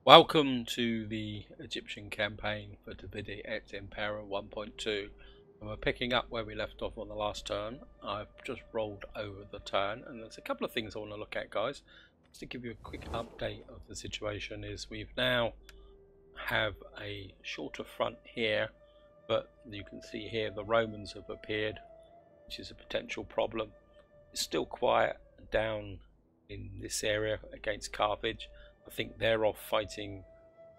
Welcome to the Egyptian campaign for David Et Impera 1.2, and we're picking up where we left off on the last turn. I've just rolled over the turn, and there's a couple of things I want to look at, guys. Just to give you a quick update of the situation is we've now have a shorter front here, but you can see here the Romans have appeared, which is a potential problem. It's still quiet down in this area against Carthage. I think they're off fighting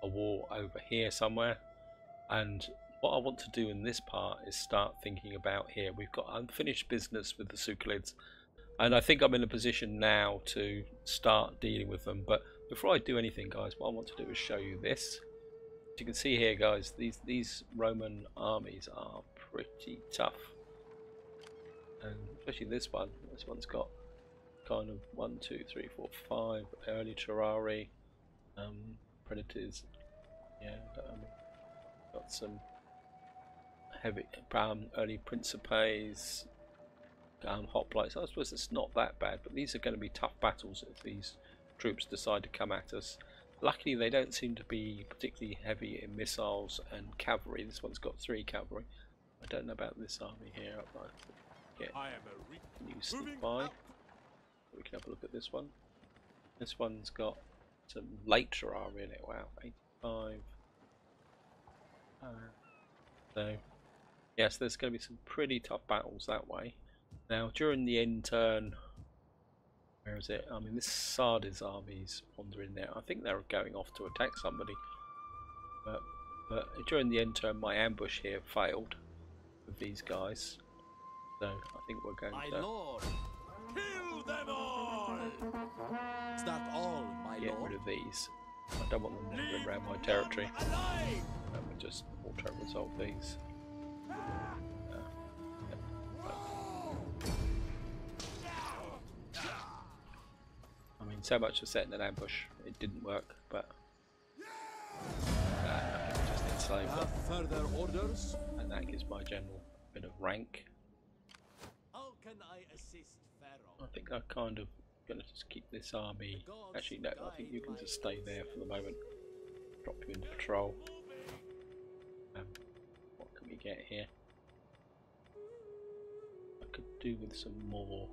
a war over here somewhere, and what I want to do in this part is start thinking about here. We've got unfinished business with the Sucalids, and I think I'm in a position now to start dealing with them. But before I do anything, guys, what I want to do is show you this. As you can see here, guys, these Roman armies are pretty tough, and especially this one. This one's got kind of 1, 2, 3, 4, 5 early terrari, predators. Yeah, got some heavy early principes, hoplites. I suppose it's not that bad, but these are going to be tough battles if these troops decide to come at us. Luckily, they don't seem to be particularly heavy in missiles and cavalry. This one's got 3 cavalry. I don't know about this army here. I'd like to get new supply. We can have a look at this one. This one's got some late terrari in it. Wow, 85. So, yes, there's going to be some pretty tough battles that way. Now, during the end turn, where is it? I mean, this Sardis army's wandering there. I think they're going off to attack somebody. But during the end turn, my ambush here failed with these guys. So, I think we're going to... Lord. Kill them all! Is that all, my get lord? rid of these. I don't want them wandering around my territory. And we'll just auto resolve these. I mean, so much for setting an ambush. It didn't work, but just enslave them. Further orders? And that gives my general a bit of rank. How can I assist Pharaoh? I think I'm kind of going to just keep this army. Actually, no, I think you can just stay there for the moment. Drop you into patrol. What can we get here? I could do with some more.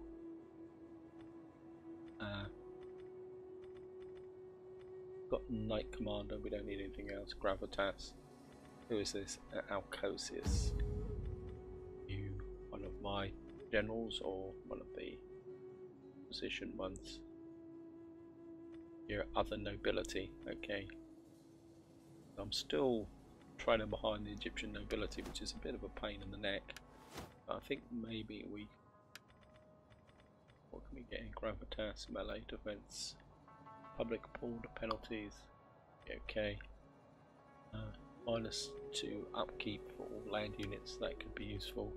Got Knight Commander, we don't need anything else. Gravitas. Who is this? Alcosius. You one of my generals or one of the position ones? Your other nobility, okay. I'm still trailing behind the Egyptian nobility, which is a bit of a pain in the neck. I think maybe we... What can we get in? Gravitas, melee defense, public border penalties, okay. -2 upkeep for all land units, that could be useful.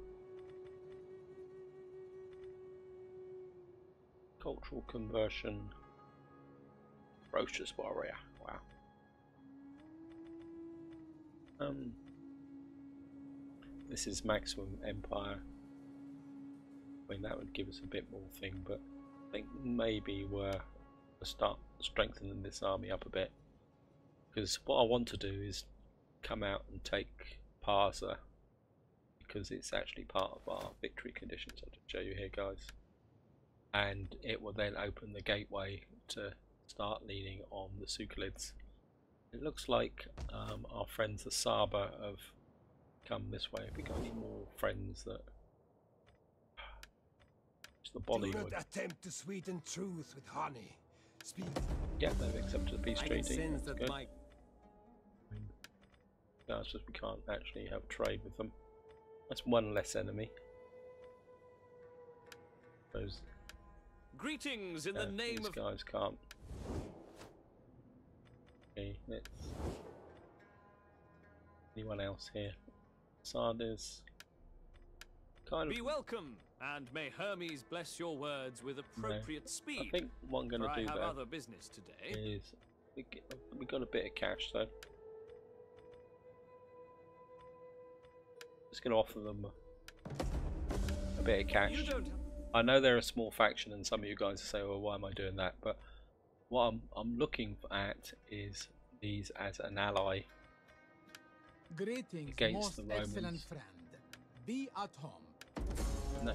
Cultural conversion, ferocious warrior, wow. This is maximum empire. I mean, that would give us a bit more thing, but I think maybe we're start strengthening this army up a bit, because what I want to do is come out and take Parsa, because it's actually part of our victory conditions. I'll just show you here, guys, and it will then open the gateway to start leaning on the Sucalids. It looks like our friends the Saba have come this way. Have we got any more friends that the Do Bollywood? not attempt to sweeten truth with honey. Speak. Yeah, they've accepted the peace I can treaty. sense That's that good. my No, it's just we can't actually have trade with them. That's one less enemy. Those greetings in the name these of guys can't. Okay, let's. Anyone else here? Sardis. Kind of. be welcome, and may Hermes bless your words with appropriate I speed. think what I'm going For to I do have though other business today. is we got a bit of cash though. Just going to offer them a bit of cash. You don't. I know they're a small faction, and some of you guys say, "Well, why am I doing that?" But what I'm looking at is these as an ally Greetings, against most the excellent Romans. friend. Be at home. No,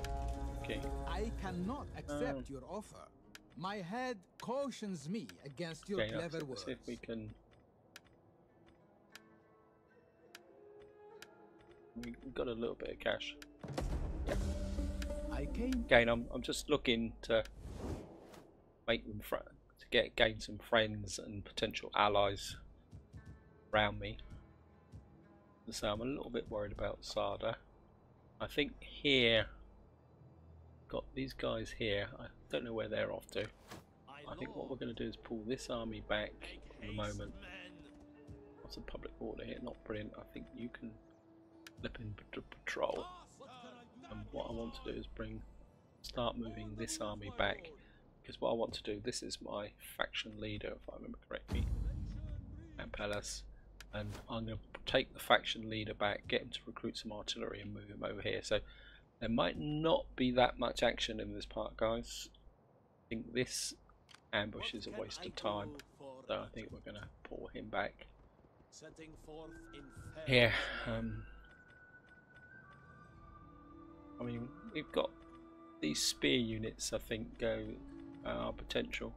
okay. I cannot accept your offer. My head cautions me against your Okay, clever let's words. see if we can. We've got a little bit of cash. Yeah. I came. Again, I'm just looking to make them gain some friends and potential allies around me. So I'm a little bit worried about Sada. I think here, got these guys here. I don't know where they're off to. I think what we're going to do is pull this army back for the moment. What's a public order here? Not brilliant. I think you can flip into patrol. And what I want to do is start moving this army back, because what I want to do, this is my faction leader, if I remember correctly, Palace, and I'm going to take the faction leader back, get him to recruit some artillery, and move him over here. So there might not be that much action in this part, guys. I think this ambush is a waste of time, so I think we're going to pull him back. Here, I mean, we've got these spear units, I think, are potential.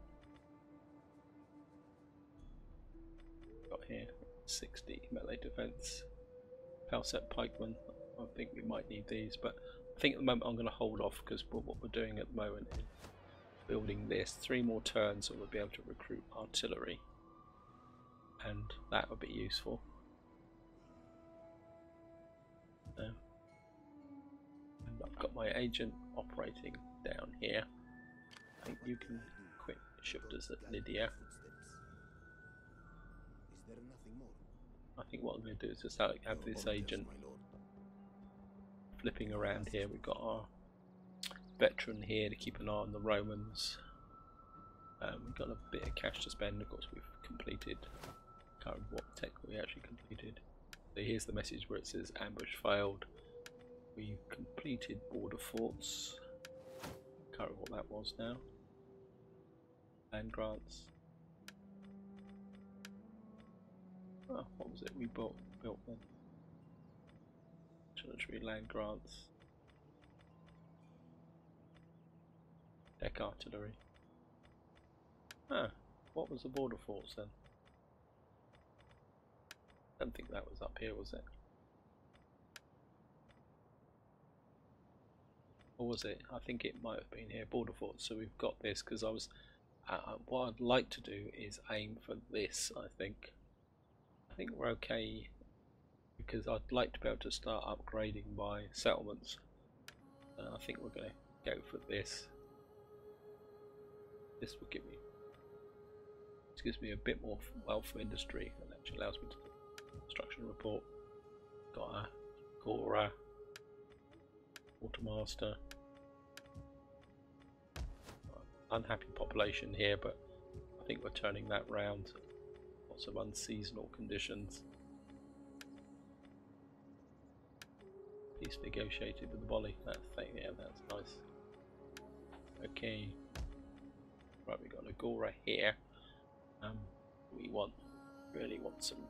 Got here 60 melee defense, Palset pikemen. I think we might need these, but I think at the moment I'm going to hold off, because what we're doing at the moment is building this. 3 more turns and we'll be able to recruit artillery, and that would be useful. And I've got my agent operating down here. I think you can quick shift us at Lydia. I think what I'm going to do is just have this agent flipping around here. We've got our veteran here to keep an eye on the Romans. We've got a bit of cash to spend. Of course, we've completed. Can't remember what tech we actually completed. So here's the message where it says ambush failed. We completed border forts. Can't remember what that was now. Land grants. Oh, what was it we built then? Military land grants. Deck artillery. Ah, what was the border forts then? I don't think that was up here, was it? Or was it? I think it might have been here, border forts. So we've got this, because I was. What I'd like to do is aim for this. I think we're okay, because I'd like to be able to start upgrading my settlements. I think we're going to go for this. This will give me. This gives me a bit more wealth from industry, and actually allows me to do a construction report. Got a Gora, Quartermaster. Unhappy population here, but I think we're turning that round. Lots of unseasonal conditions. Peace negotiated with the volley. Yeah, that's nice. Okay. Right, we got a Gora here. We really want some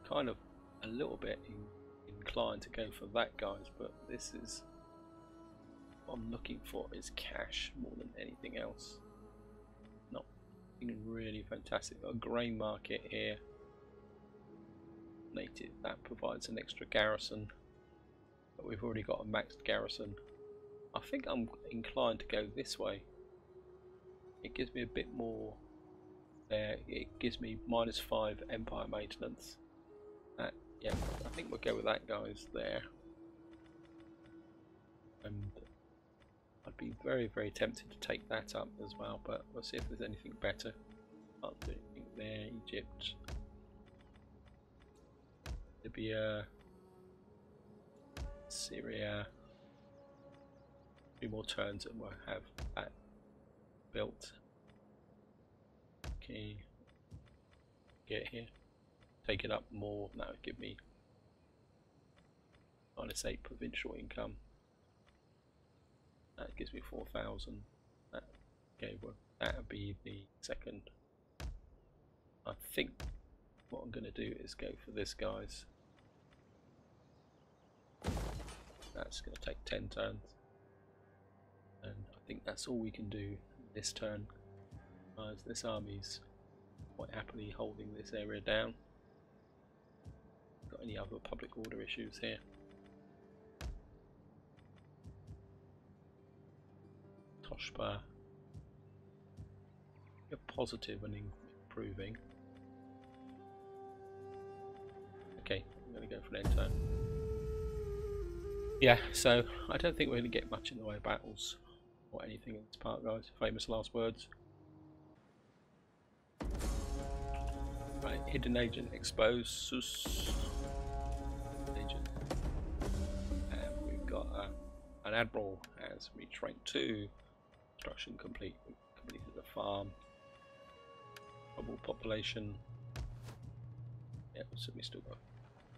kind of a little bit inclined to go for that, guys, but this is what I'm looking for is cash more than anything else. Not really fantastic. Got a grain market here. Native, that provides an extra garrison, but we've already got a maxed garrison. I think I'm inclined to go this way. It gives me a bit more there. It gives me -5 empire maintenance. Yeah, I think we'll go with that, guys, there. And I'd be very tempted to take that up as well, but we'll see if there's anything better. Can't do anything there. Egypt, Libya, Syria. 3 more turns and we'll have that built. Okay, get here. Take it up more. That would give me -8 provincial income. That gives me 4,000. Okay, well, that would be the second I think what I'm going to do is go for this, guys. That's going to take 10 turns. And I think that's all we can do this turn. As this army's quite happily holding this area down. Got any other public order issues here? Toshpa. You're positive and improving. Okay, I'm going to go for an end turn. Yeah, so I don't think we're going to get much in the way of battles or anything in this part, guys. Famous last words. Right, hidden agent exposed. Agent. And we've got an admiral has reached rank 2. Construction complete. We've completed the farm. Global population. Yeah, so we still got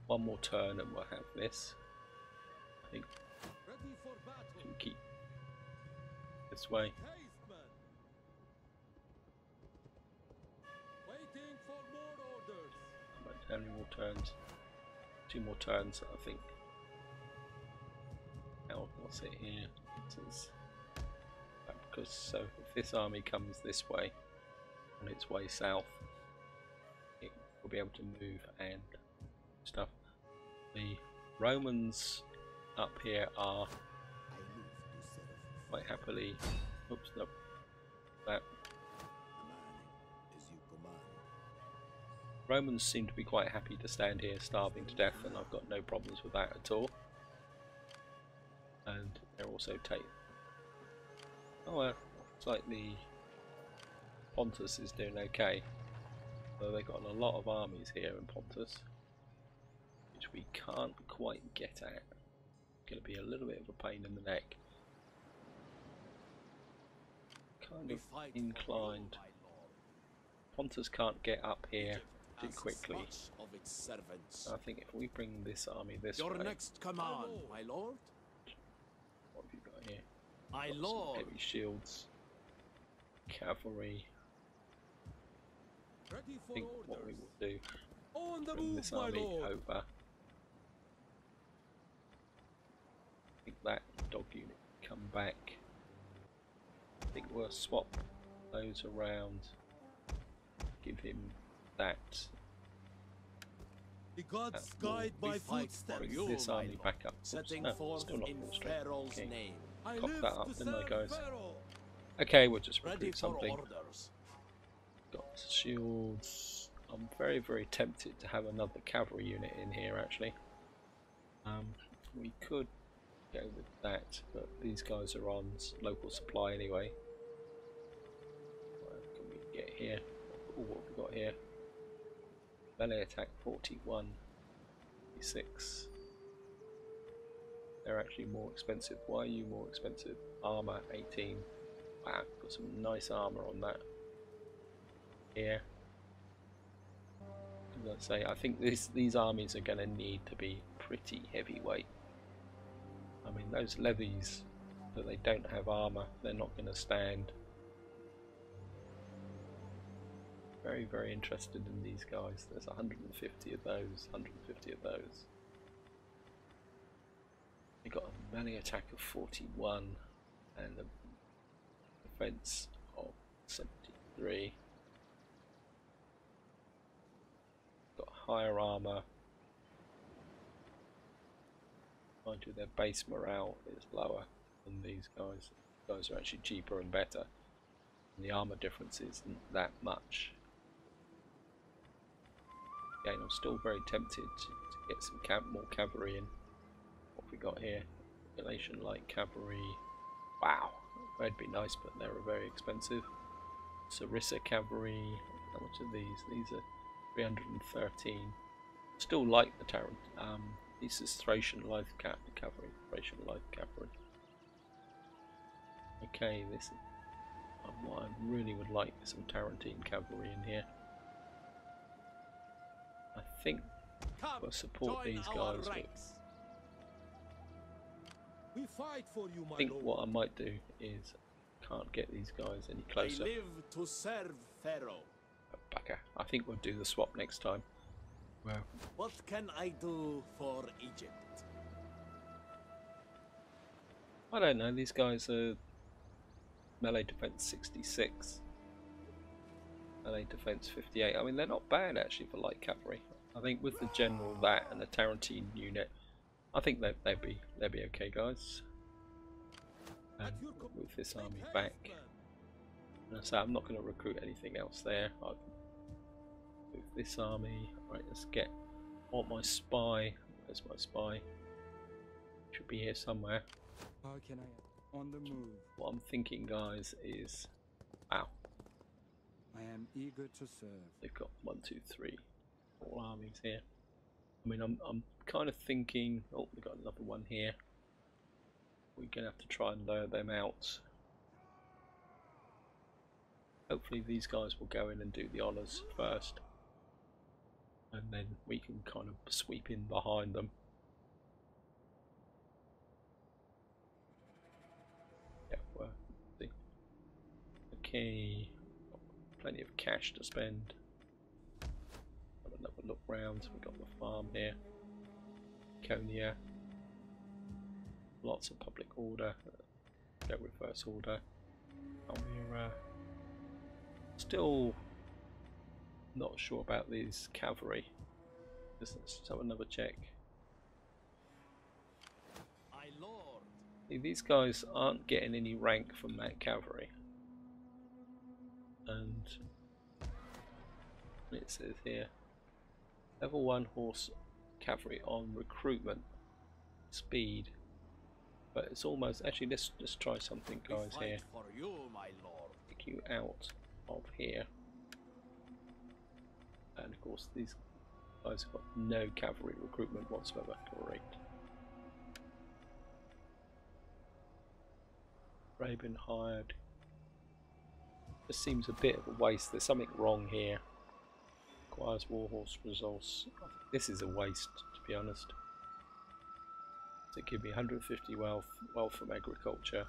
one more turn and we'll have this. I think we can keep this way. How many more turns? 2 more turns, I think. Now, what's it here? Because so if this army comes this way, on its way south, it will be able to move and stuff. The Romans up here are quite happily. Oops, no, that. Romans seem to be quite happy to stand here starving to death, and I've got no problems with that at all. And they're also take. Oh well, looks like the Pontus is doing okay. So they've got a lot of armies here in Pontus, which we can't quite get at. It's going to be a little bit of a pain in the neck. Kind of inclined. Pontus can't get up here too quickly. I think if we bring this army this way. Your next command, my lord. What have you got here? My Got lord. some heavy shields, cavalry. I think what we will do, On the bring move, this my army lord. over. I think that dog unit come back. I think we'll swap those around. Give him that. The gods will guide my footsteps. Bring this army back up. Oops, Setting no, forth still not in full strength. Pharaoh's Okay. name. Cock that up, didn't I, guys? Pharaoh. Okay, we'll just Ready recruit for something. orders. Got shields. I'm very, very tempted to have another cavalry unit in here, actually. We could go with that, but these guys are on local supply anyway. What can we get here? Ooh, what have we got here? Melee attack 41, 46. They're actually more expensive. Why are you more expensive? Armor 18. Wow, got some nice armor on that. Here. As I say, I think these armies are going to need to be pretty heavyweight. I mean, those levies that they don't have armor, they're not going to stand. Very, very interested in these guys. There's 150 of those, 150 of those. We got a melee attack of 41 and a defense of 73. Got higher armor. Mind you, their base morale is lower than these guys. These guys are actually cheaper and better. And the armor difference isn't that much. Again, I'm still very tempted to get some more cavalry in. What have we got here? Population light cavalry. Wow, that'd be nice, but they're very expensive. Sarissa cavalry. How much are these? These are 313. Still like the Tarrant. This is Thracian light cavalry. Thracian light cavalry. Okay, this is what I really would like is some Tarantine cavalry in here. I think we'll support these guys. We fight for you, my I think lord. what I might do is can't get these guys any closer. I live to serve Pharaoh. bugger. I think we'll do the swap next time. Well, What can I do for Egypt? I don't know. These guys are melee defense 66, melee defense 58. I mean, they're not bad actually for light cavalry. I think with the general that and the Tarantine unit, I think they'd be okay, guys. And move this army back. And so I'm not going to recruit anything else there. I'll move this army. Right, let's get. I want my spy. Where's my spy? Should be here somewhere. How can I? On the move. What I'm thinking, guys, is wow. I am eager to serve. They've got 1, 2, 3, 4 armies here. I mean, I'm kind of thinking. Oh, we've got another one here. We're gonna have to try and lure them out. Hopefully, these guys will go in and do the honours first, and then we can kind of sweep in behind them. Yeah, well, okay. Plenty of cash to spend. Have another look round. We've got the farm here. Konya. Lots of public order. Go reverse order. We're still not sure about these cavalry. Let's have another check. My lord. These guys aren't getting any rank from that cavalry. And it says here, level 1 horse cavalry on recruitment speed, but it's almost actually. Let's try something, guys. Here, For you, my lord. take you out of here, and of course these guys have got no cavalry recruitment whatsoever. Great. Raven hired. This seems a bit of a waste. There's something wrong here. Requires warhorse resource. This is a waste, to be honest. To give me 150 wealth from agriculture.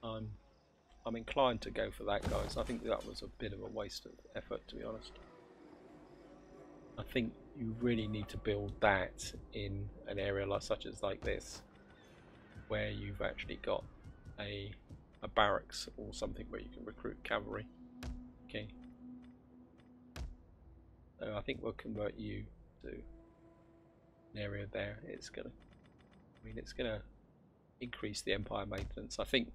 I'm inclined to go for that, guys. I think that was a bit of a waste of effort, to be honest. I think you really need to build that in an area such as like this, where you've actually got a barracks or something where you can recruit cavalry. Okay. So I think we'll convert you to an area there. It's gonna increase the empire maintenance. I think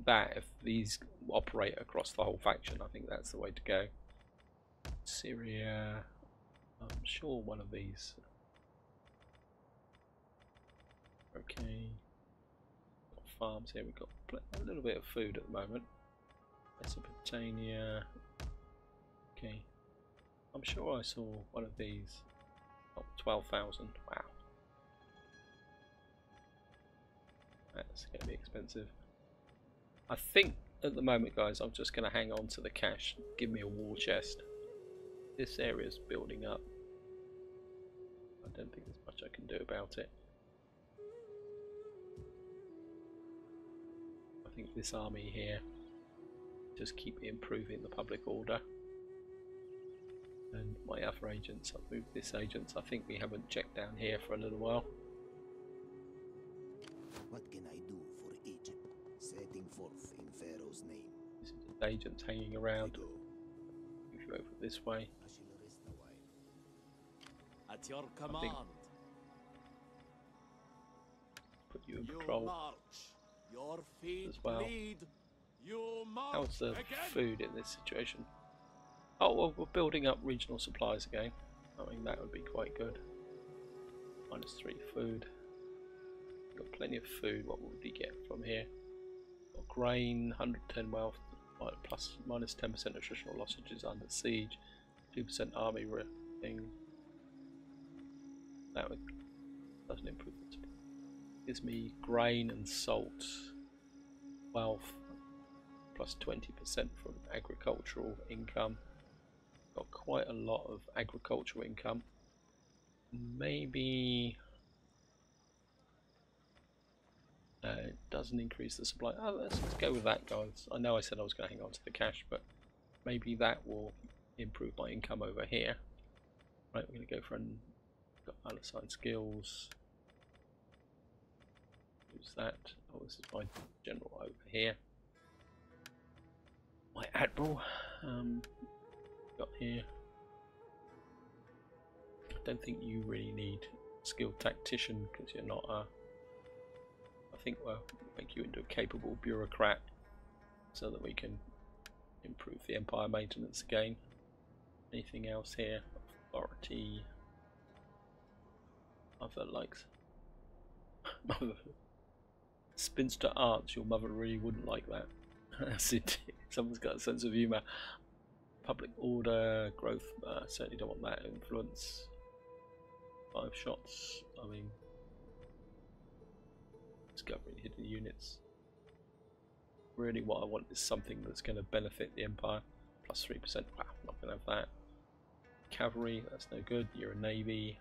that if these operate across the whole faction, I think that's the way to go. Syria, I'm sure one of these. Okay. Got farms here. We've got a little bit of food at the moment. Mesopotamia. Okay. I'm sure I saw one of these. Oh, 12,000. Wow. That's going to be expensive. I think at the moment, guys, I'm just going to hang on to the cash. Give me a war chest. This area's building up. I don't think there's much I can do about it. I think this army here, just keep improving the public order. And my other agents, I've moved this agents. I think we haven't checked down here for a little while. What can I do for Egypt? Setting forth in Pharaoh's name. This is just agents hanging around. Go. Move you over this way. I shall rest a while. At your command. Put you in You patrol. march. Your feet As well. lead. You march. How's the again. food in this situation? Oh, well, we're building up regional supplies again. I mean, that would be quite good. -3 food. Got plenty of food. What would we get from here? Got grain, 110 wealth, plus -10% attritional losses under siege, 2% army thing. That doesn't improve it. Gives me grain and salt, wealth, plus 20% from agricultural income. Got quite a lot of agricultural income. Maybe it doesn't increase the supply. Oh, let's go with that, guys. I know I said I was going to hang on to the cash, but maybe that will improve my income over here. Right, we're going to go for got unassigned skills. Use that. Oh, this is my general over here. My admiral got here. I don't think you really need skilled tactician because you're not a. I think we'll make you into a capable bureaucrat so that we can improve the empire maintenance again. Anything else here? Authority. Other likes. Spinster arts. Your mother really wouldn't like that. That's it. Someone's got a sense of humour. Public order, growth. Certainly don't want that. Influence. 5 shots. I mean, discovering hidden units. Really, what I want is something that's going to benefit the empire. Plus 3%. Wow, not going to have that. Cavalry. That's no good. You're a navy.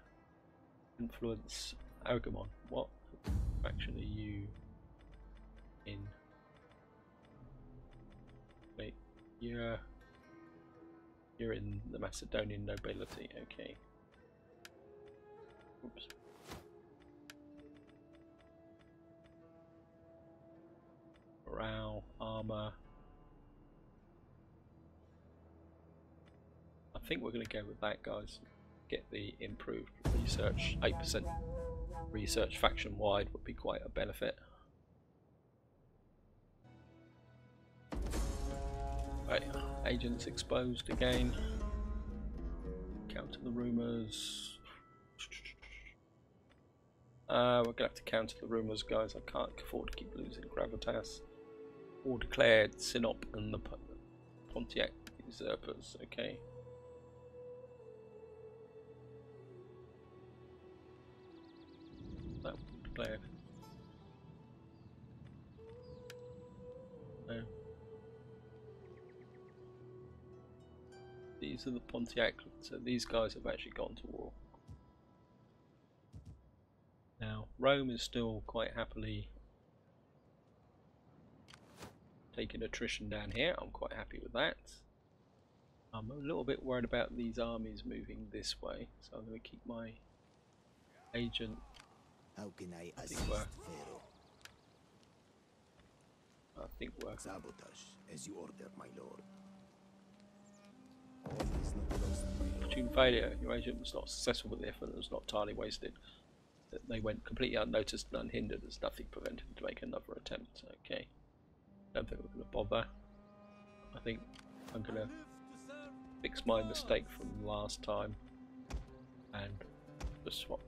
Influence. Agumon. What faction are you in? Wait, you're in the Macedonian nobility. Okay. Oops. Morale, armor. I think we're going to go with that, guys. Get the improved research. 8% research faction wide would be quite a benefit. Right, agents exposed again. Counter the rumours. We're gonna have to counter the rumours, guys. I can't afford to keep losing gravitas. All declared Sinop and the Pontiac usurpers. Okay. That was declared. No. These are the Pontiac, so these guys have actually gone to war. Now, Rome is still quite happily taking attrition down here. I'm quite happy with that. I'm a little bit worried about these armies moving this way, so I'm going to keep my agent. How can I assist, Pharaoh? I think we're Sabotage, as you order, my lord. All is not lost, my lord. opportune failure. Your agent was not successful, but the effort was not entirely wasted. They went completely unnoticed and unhindered as nothing prevented them to make another attempt. Okay. Don't think we're going to bother. I think I'm going to fix my mistake from last time and just swap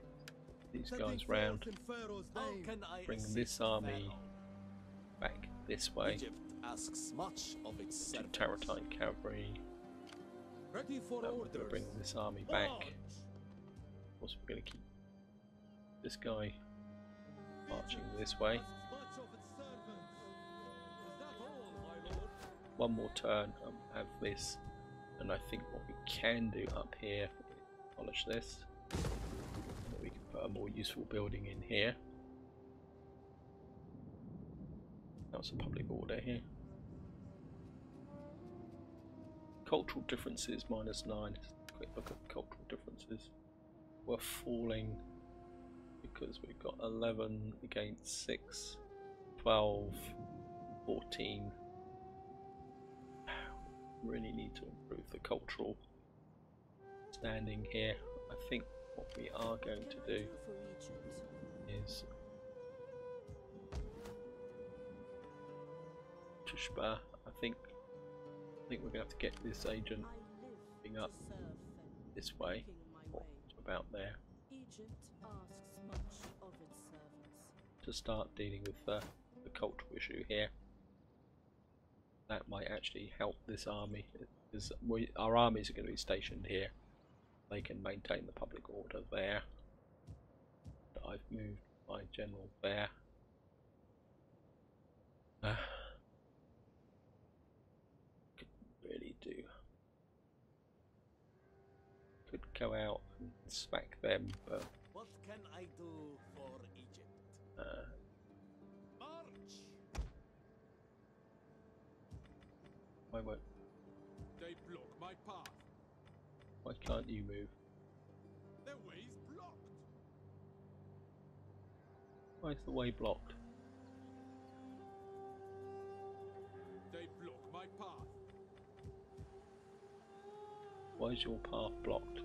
these guys round. Bring this army back this way. Egypt asks much of its To servants. Tarentine cavalry. Ready for We're going to orders. bring this army back. Of course, we're going to keep this guy marching this way. Much of its servants. Is that all, my lord? One more turn and have this, and I think what we can do up here, polish this, we can put a more useful building in here. That's a public order here. Cultural differences -9. Quick look at cultural differences. We're falling because we've got 11 against 6, 12, 14. Really need to improve the cultural standing here. I think what we are going to do is Tushba. I think we're going to have to get this agent moving up this way, or about there, Egypt asks much of its servants. to start dealing with the cultural issue here. That might actually help this army, because our armies are going to be stationed here. They can maintain the public order there. I've moved my general there. Could really do. Could go out and smack them, but What can I do for Egypt? March! I won't. They my path. Why can't you move? Their way's blocked. Why is the way blocked? They block my path. Why is your path blocked?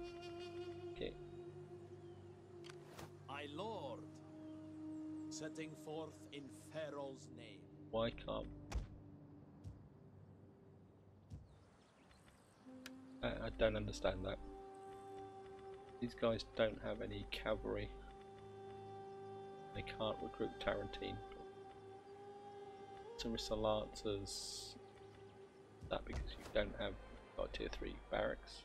Okay. My lord, setting forth in Pharaoh's name. Why can't... I don't understand that. These guys don't have any cavalry. They can't recruit Tarantine. Sarissa Lancers. That because you don't have got tier 3 barracks.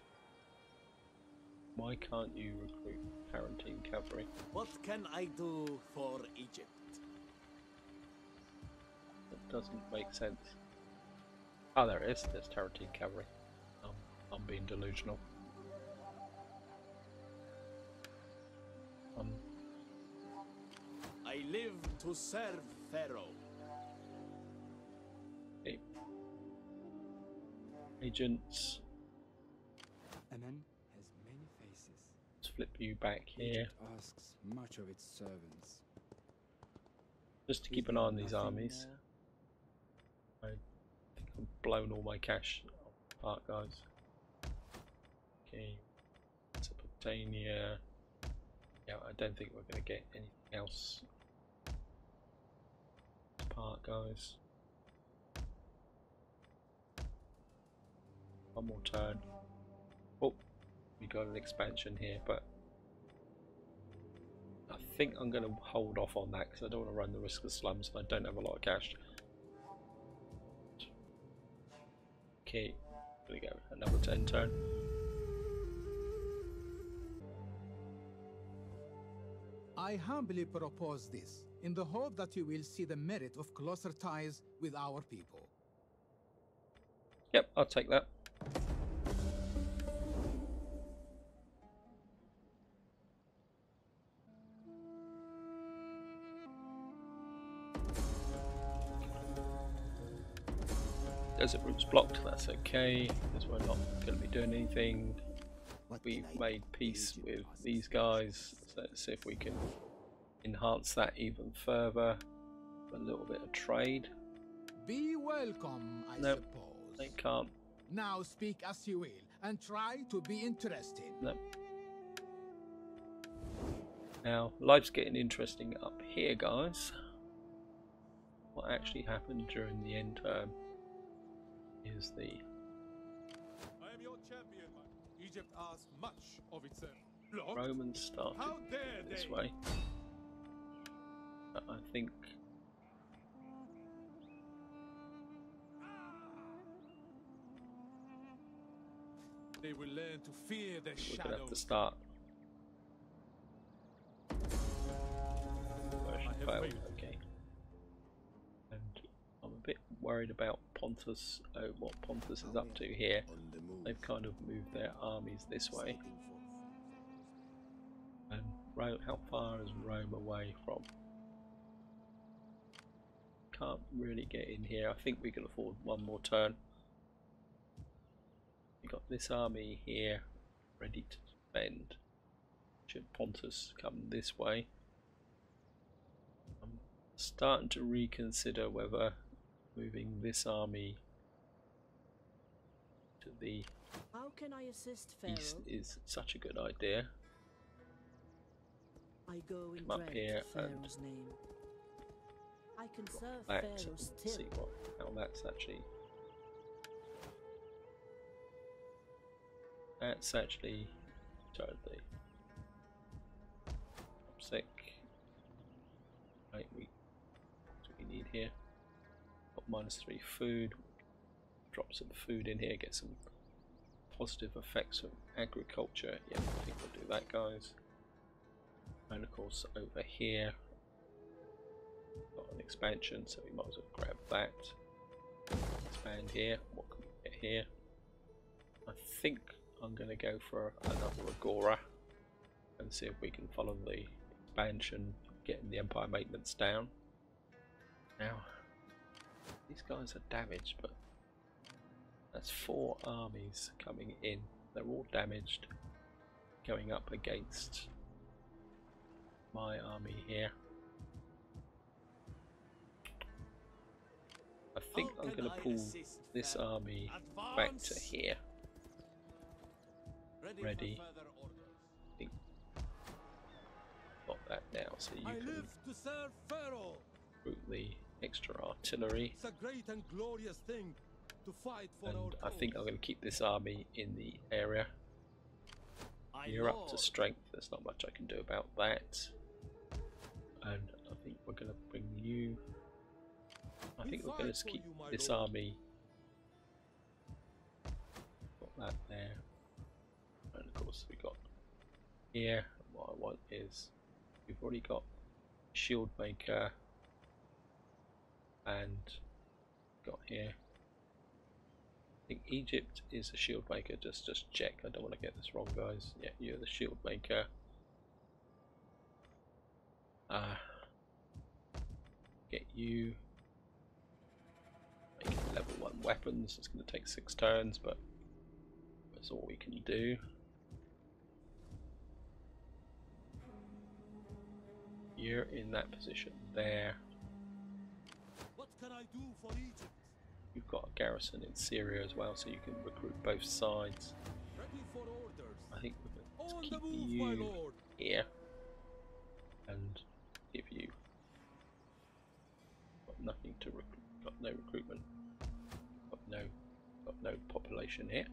Why can't you recruit Tarantine cavalry? What can I do for Egypt? That doesn't make sense. Oh, there it is. There's Tarantine cavalry. I'm being delusional. I live to serve Pharaoh. Okay. Agents. Amen has many faces. Let's flip you back here. Egypt asks much of its servants. Just to Is keep an there eye on these nothing armies. I think I've blown all my cash apart, guys. Okay. Mesopotamia. Yeah, I don't think we're going to get anything else apart, guys. One more turn. Oh, we got an expansion here, but I think I'm going to hold off on that because I don't want to run the risk of slums and I don't have a lot of cash. Okay, there we go, another 10 turn. I humbly propose this, in the hope that you will see the merit of closer ties with our people. Yep, I'll take that. Desert route's blocked, that's okay, because we're not going to be doing anything. We've made peace with these guys, so let's see if we can enhance that even further. A little bit of trade. Be welcome, I Nope, suppose. they can't. Now speak as you will, and try to be interesting. No. Now, life's getting interesting up here, guys. What actually happened during the end term is the I am your champion, man. Egypt asks much of itself. Blocked? Romans started How dare this they? way. But I think They will learn to fear the we're going to have to shadows. start. Version have failed, failed. okay. And I'm a bit worried about Pontus, what Pontus is up to here. On the move. They've kind of moved their armies this way. Setting forth. And Rome, how far is Rome away from? Can't really get in here. I think we can afford one more turn. We've got this army here ready to defend. Should Pontus come this way? I'm starting to reconsider whether moving this army to the How can I assist Pharaoh? east is such a good idea. I go in Come up dread here to and Pharaoh's name. I can serve That Pharaoh and still. see how that's actually. That's actually totally sick. Right, what do we need here? Got -3 food. Drop some food in here, get some positive effects from agriculture. Yeah, I think we'll do that, guys. And of course, over here, got an expansion, so we might as well grab that. Expand here. What can we get here? I think I'm going to go for another Agora and see if we can follow the expansion, getting the Empire maintenance down. Now, these guys are damaged, but That's 4 armies coming in. They're all damaged, going up against my army here. I think I'm going to pull this army back to here. Ready. I think got that now, so you can to serve Pharaoh. recruit the extra artillery. It's a great and glorious thing to fight for our And I think I'm cause. going to keep this army in the area. You're up to strength, there's not much I can do about that. And I think we're going to bring you... I think we're going to keep this army. Got that there. And of course we got here. What I want is, we've already got shield maker and got here. I think Egypt is a shield maker. Just check. I don't want to get this wrong, guys. Yeah, you're the shield maker. Get you. Make it level 1 weapons. It's going to take 6 turns, but that's all we can do. You're in that position there. What can I do for Egypt? You've got a garrison in Syria as well, so you can recruit both sides. Ready for orders. I think we're going On to the keep move, you my lord. here and give you got nothing to recruit. Got no recruitment. Got no population here.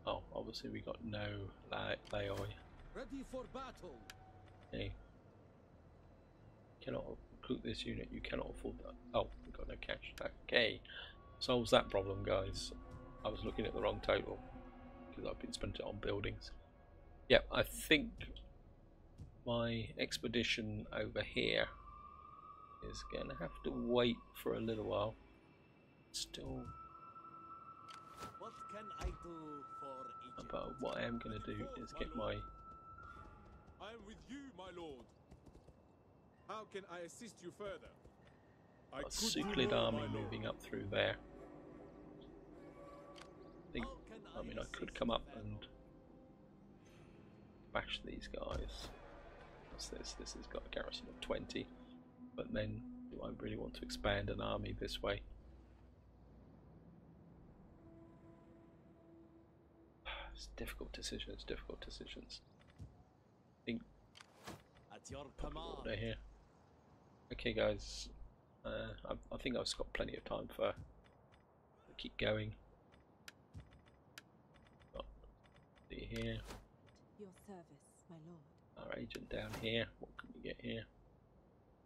Oh, obviously we got no Laoi. Ready for battle. Okay. Cannot recruit this unit. You cannot afford that. Oh, we got no cash. Okay, solves that problem, guys. I was looking at the wrong total because I've been spending it on buildings. Yep, I think my expedition over here is going to have to wait for a little while. Still, What can I do for Egypt? but what I am going to do is get my... I am with you, my lord. How can I assist you further? I could do Cyclid more, army my lord. moving up through there. I mean, I could come up and bash these guys. What's this? This has got a garrison of 20. But then, do I really want to expand an army this way? It's difficult decisions, difficult decisions. I think At your order command. here. Okay, guys. I think I've got plenty of time for to keep going. Got see here. Your service, my lord. Our agent down here. What can we get here?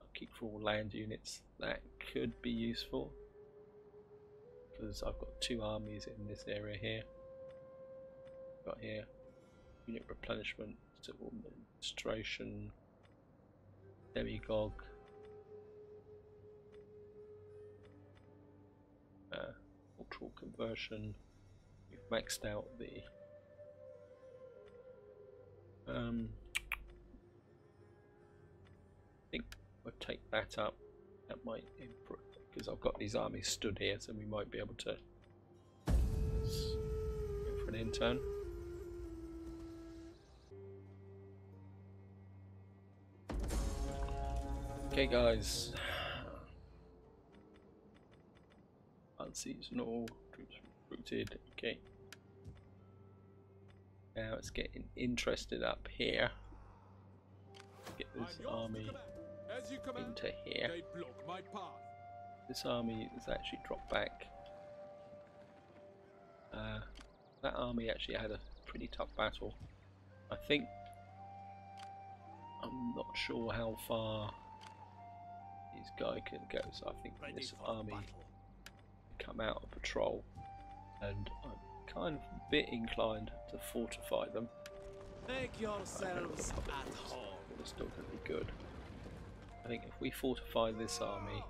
Upkeep for all land units. That could be useful because I've got 2 armies in this area here. Got here unit replenishment, civil administration, demagogue, cultural conversion. We've maxed out the I think we'll take that up. That might improve because I've got these armies stood here, so we might be able to go for an intern. Okay, guys. Unseasonal troops recruited. Okay. Now it's getting interested up here. Get this army As you command, into here. they block my path. This army has actually dropped back. That army actually had a pretty tough battle. I think I'm not sure how far this guy can go, so I think Ready this for army battle. come out of patrol, and I'm kind of a bit inclined to fortify them. Make yourselves at home. It's still going to be good. I think if we fortify this army,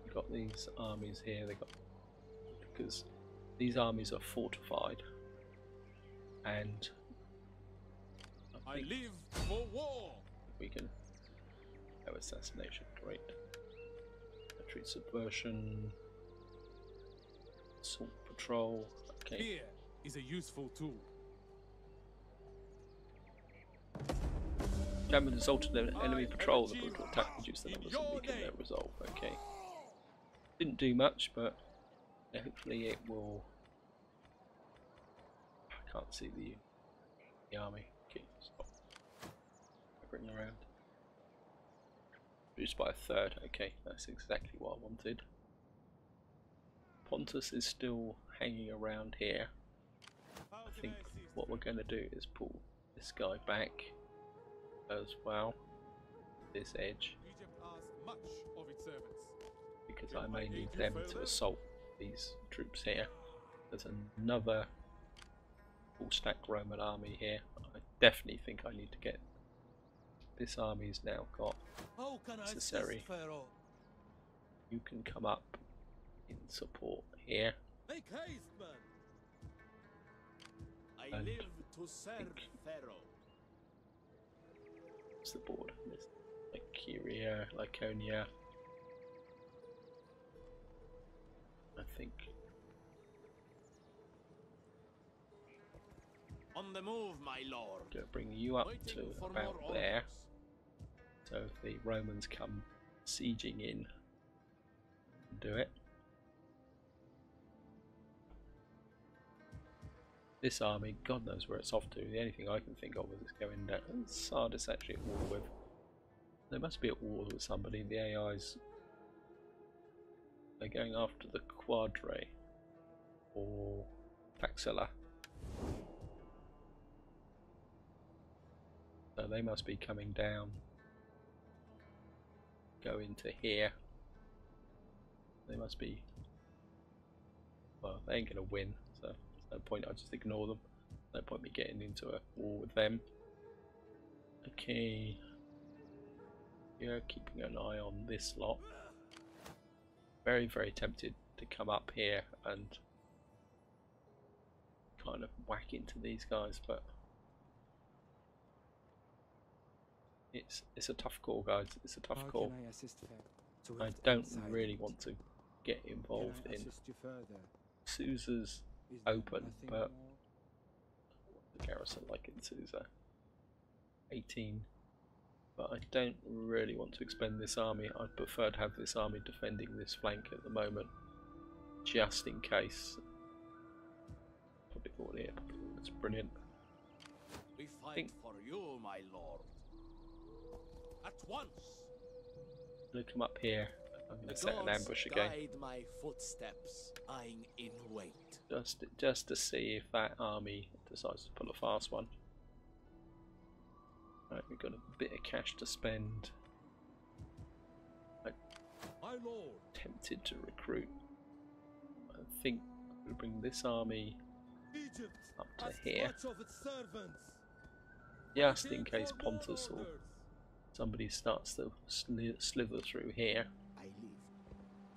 we've got these armies here. They got because these armies are fortified, and I live for war. We can have assassination, great. Military subversion, assault patrol. Okay. Fear is a useful tool. Damage assaulted the enemy patrol. The brutal attack reduced the numbers and weakened their resolve. Okay. Didn't do much, but hopefully it will. I can't see the army. Okay, stop. Bring around. Reduced by a third. Okay, that's exactly what I wanted. Pontus is still hanging around here. I think what we're going to do is pull this guy back as well, this edge, Egypt asks much of its servants. because I may need them to assault these troops here. There's another full stack Roman army here. I definitely think I need to get this army's now got necessary. You can come up in support here. Make haste, man. I And live to serve Pharaoh. What's the board? There's Lycaria, Lyconia. I think. On the move, my lord. To bring you up Waiting to for about more there. orders. So if the Romans come sieging in, do it. This army, God knows where it's off to. The only thing I can think of is it's going down. Sardis actually at war with. They must be at war with somebody. The AIs. They're going after the Quadre or Taxilla. So they must be coming down. Go into here. They must be. Well, they ain't gonna win, so there's no point. I just ignore them. No point me getting into a war with them. Okay. Yeah, keeping an eye on this lot. Very, very tempted to come up here and kind of whack into these guys, but it's a tough call, guys. It's a tough call. Can I assist her? I don't really want to get involved Can I in assist you further? Susa's Is there open, nothing but more? the garrison like in Susa. 18. But I don't really want to expend this army. I'd prefer to have this army defending this flank at the moment, just in case. Public order here. That's brilliant. We fight for you, my lord. At once. I'm going to come up here. I'm going The to set an gods ambush again. guide my footsteps, lying in wait. Just to see if that army decides to pull a fast one. Right, we've got a bit of cash to spend. My lord. Tempted to recruit. I think I'm going to bring this army Egypt up to asks here, much of its servants. just in Waiting case for more Pontus or orders. somebody starts to slither through here. I live.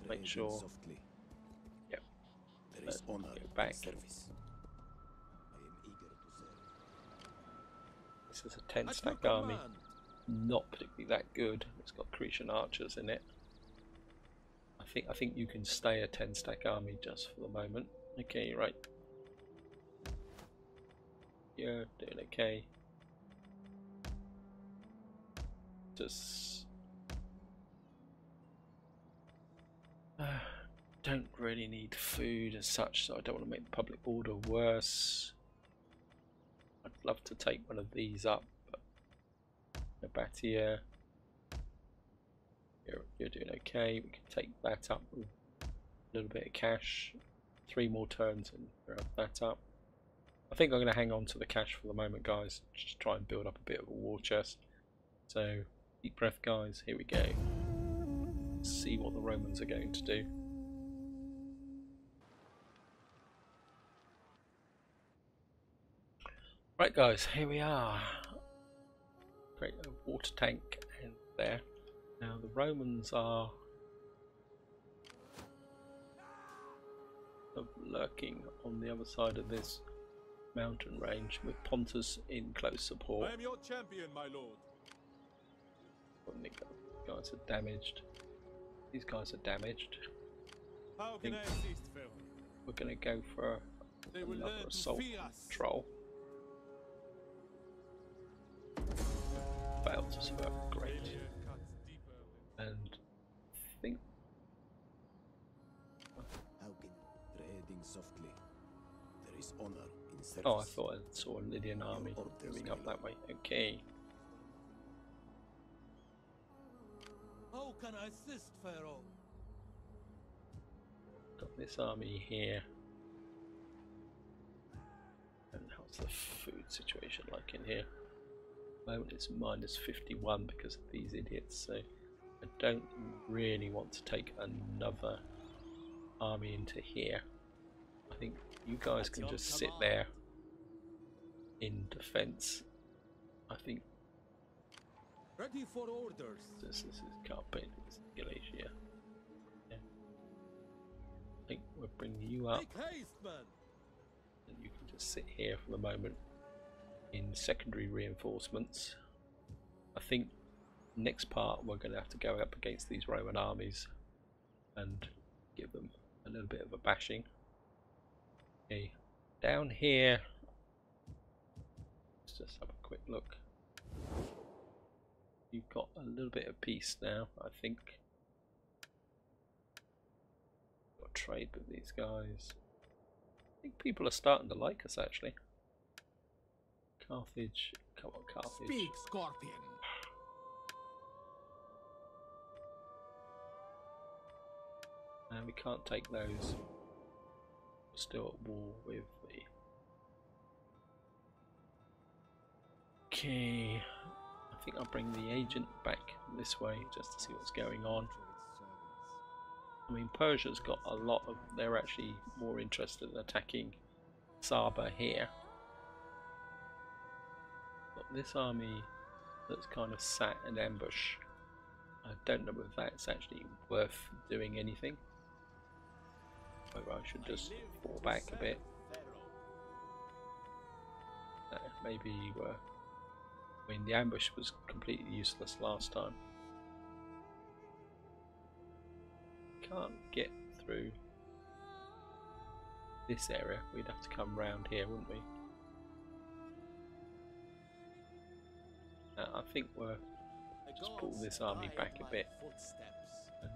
Make Breathing sure. Softly. Yep. There is honor Go in back. service. I am eager to serve. This is a 10 At stack your army. command. Not particularly that good. It's got Cretan archers in it. I think you can stay a 10 stack army just for the moment. Okay, right. Yeah, doing okay. Just don't really need food as such, so I don't want to make the public order worse. I'd love to take one of these up, but Nabatea, you're doing okay. We can take that up with a little bit of cash. 3 more turns and wrap that up. I think I'm going to hang on to the cash for the moment, guys. Just try and build up a bit of a war chest. So, deep breath, guys. Here we go. Let's see what the Romans are going to do. Right, guys. Here we are. Great water tank in there. Now the Romans are lurking on the other side of this mountain range with Pontus in close support. I am your champion, my lord. Guys are damaged. These guys are damaged. How can I assist, Pharaoh? We're going to go for They will another learn to assault fear us. patrol. Failed to serve. Great. Failure cuts deeper than And I think How can treading softly? There is honor in service. oh, I thought I saw a Lydian army orders, moving my up that way. Okay. How can I assist, Pharaoh? Got this army here. And how's the food situation like in here? At the moment it's minus 51 because of these idiots, so I don't really want to take another army into here. I think you guys can just sit there in defense. I think Ready for orders. this is Carpet, this is Galatia. Yeah. I think we'll bring you up. Make haste, man. And you can just sit here for the moment in secondary reinforcements. I think next part we're going to have to go up against these Roman armies and give them a little bit of a bashing. Okay, down here, let's just have a quick look. You've got a little bit of peace now, I think. Got trade with these guys. I think people are starting to like us actually. Carthage, come on Carthage. Speak, Scorpion. And we can't take those. We're still at war with the... Okay, I think I'll bring the agent back this way just to see what's going on. I mean, Persia's got a lot of... They're actually more interested in attacking Saba here. But this army that's kind of sat in ambush, I don't know if that's actually worth doing anything. Whether I should just fall back a bit. Maybe I mean, the ambush was completely useless last time. Can't get through this area. We'd have to come round here, wouldn't we? I think we'll just pull this army back a bit. And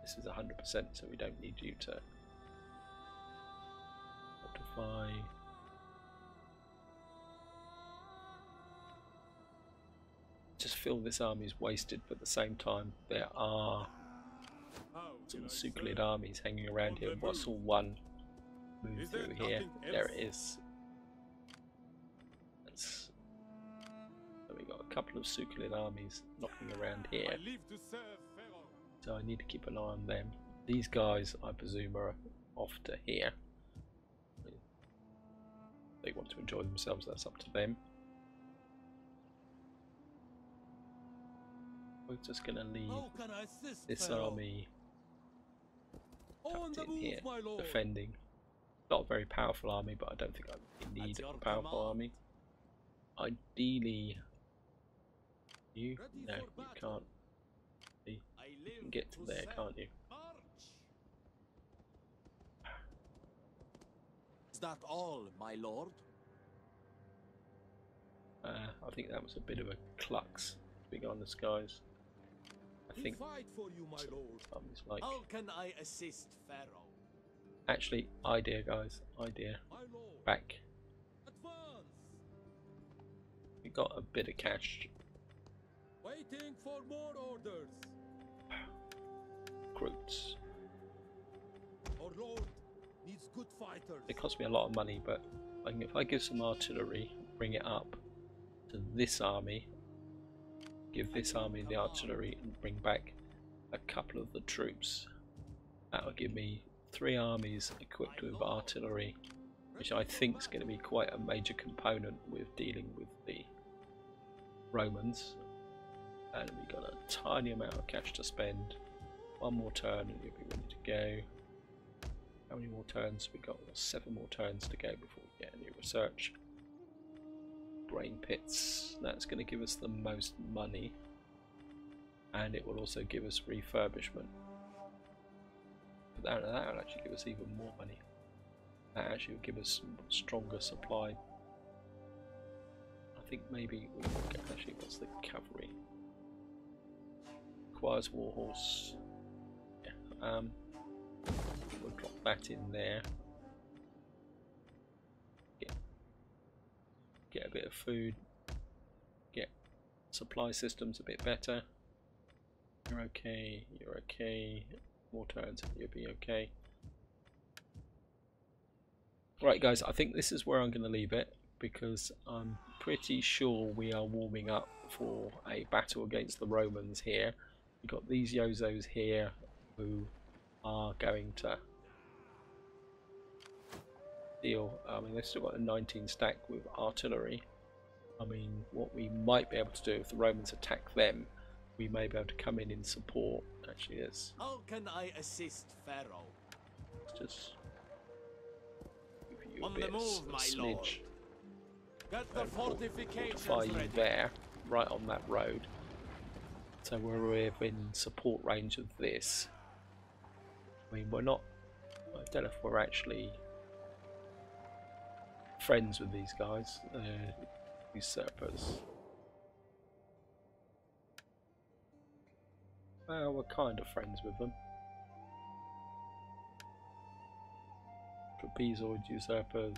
this is 100%, so we don't need you to fortify. Just feel this army is wasted, but at the same time there are some Suclid armies hanging around here. I saw one move through here. There it is. So we got a couple of Suclid armies knocking around here. So I need to keep an eye on them. These guys, I presume, are off to here. They want to enjoy themselves, that's up to them. We're just going to leave this army tucked in here, defending. Not a very powerful army, but I don't think I really need a powerful army. Ideally, you? No, you can't. You can get to there, can't you? Is that all, my lord? I think that was a bit of a klux, to be honest, guys. I think Fight for you, my lord. like... How can I assist, Pharaoh? Actually, idea, guys, idea. My lord. Back. Advance. We got a bit of cash. Waiting for more orders. Recruits. Our lord needs good fighters. It cost me a lot of money, but if I give some artillery, bring it up to this army, give this army the artillery and bring back a couple of the troops, that will give me 3 armies equipped with artillery, which I think is going to be quite a major component with dealing with the Romans. And we've got a tiny amount of cash to spend. One more turn and you'll be ready to go. How many more turns? We've got 7 more turns to go before we get a new research. Brain pits, that's going to give us the most money. and it will also give us refurbishment. But that will actually give us even more money. That actually will give us some stronger supply. I think maybe we will get, actually, what's the cavalry? Requires warhorse. Yeah, we'll drop that in there. Get a bit of food. Get supply systems a bit better. You're okay. You're okay. More turns, you'll be okay. Right, guys, I think this is where I'm going to leave it, because I'm pretty sure we are warming up for a battle against the Romans here. We've got these Yozos here who are going to deal. I mean, they've still got a 19 stack with artillery. I mean, what we might be able to do if the Romans attack them, we may be able to come in support. Actually, it's How can I assist Pharaoh? just you a On bit the move, a my smidge. lord. Get the fortifications Fire you ready. there, right on that road. So we're within support range of this. I mean, we're not. I don't know if we're actually friends with these guys, usurpers. Well, we're kind of friends with them. Trapezoid usurpers.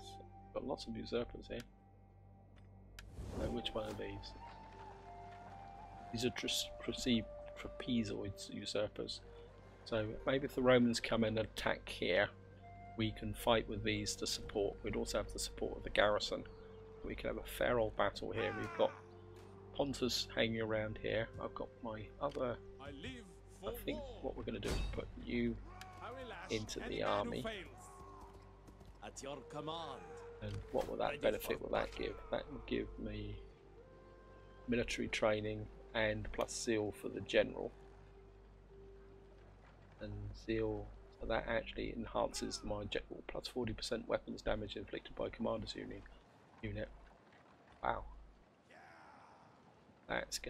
Got lots of usurpers here. Now, which one of these? These are trapezoid usurpers. So maybe if the Romans come in and attack here, we can fight with these to support. We'd also have the support of the garrison. We can have a fair old battle here. We've got Pontus hanging around here. I've got my other. I live for I think war. what we're going to do is put you I will lash into any the man who army. fails. At your command. And what will that benefit will that give? That will give me military training and plus zeal for the general. And zeal, so that actually enhances my general plus 40% weapons damage inflicted by commander's unit. Wow. That's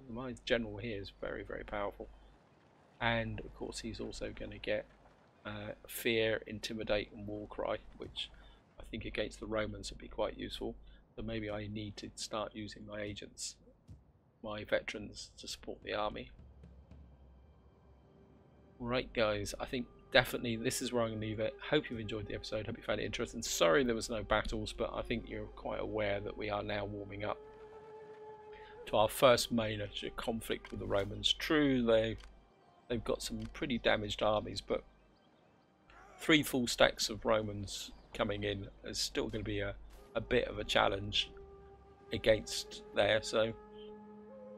my general here is very, very powerful. And of course he's also going to get fear, intimidate and war cry, which I think against the Romans would be quite useful. So maybe I need to start using my agents, my veterans, to support the army. Right, guys, I think definitely this is where I'm going to leave it. Hope you've enjoyed the episode, hope you found it interesting. Sorry there was no battles, but I think you're quite aware that we are now warming up to our first major conflict with the Romans. True, they've got some pretty damaged armies, but 3 full stacks of Romans coming in is still going to be a bit of a challenge against there. So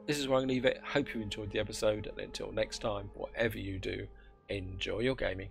this is where I'm going to leave it. Hope you enjoyed the episode, and until next time, whatever you do, enjoy your gaming.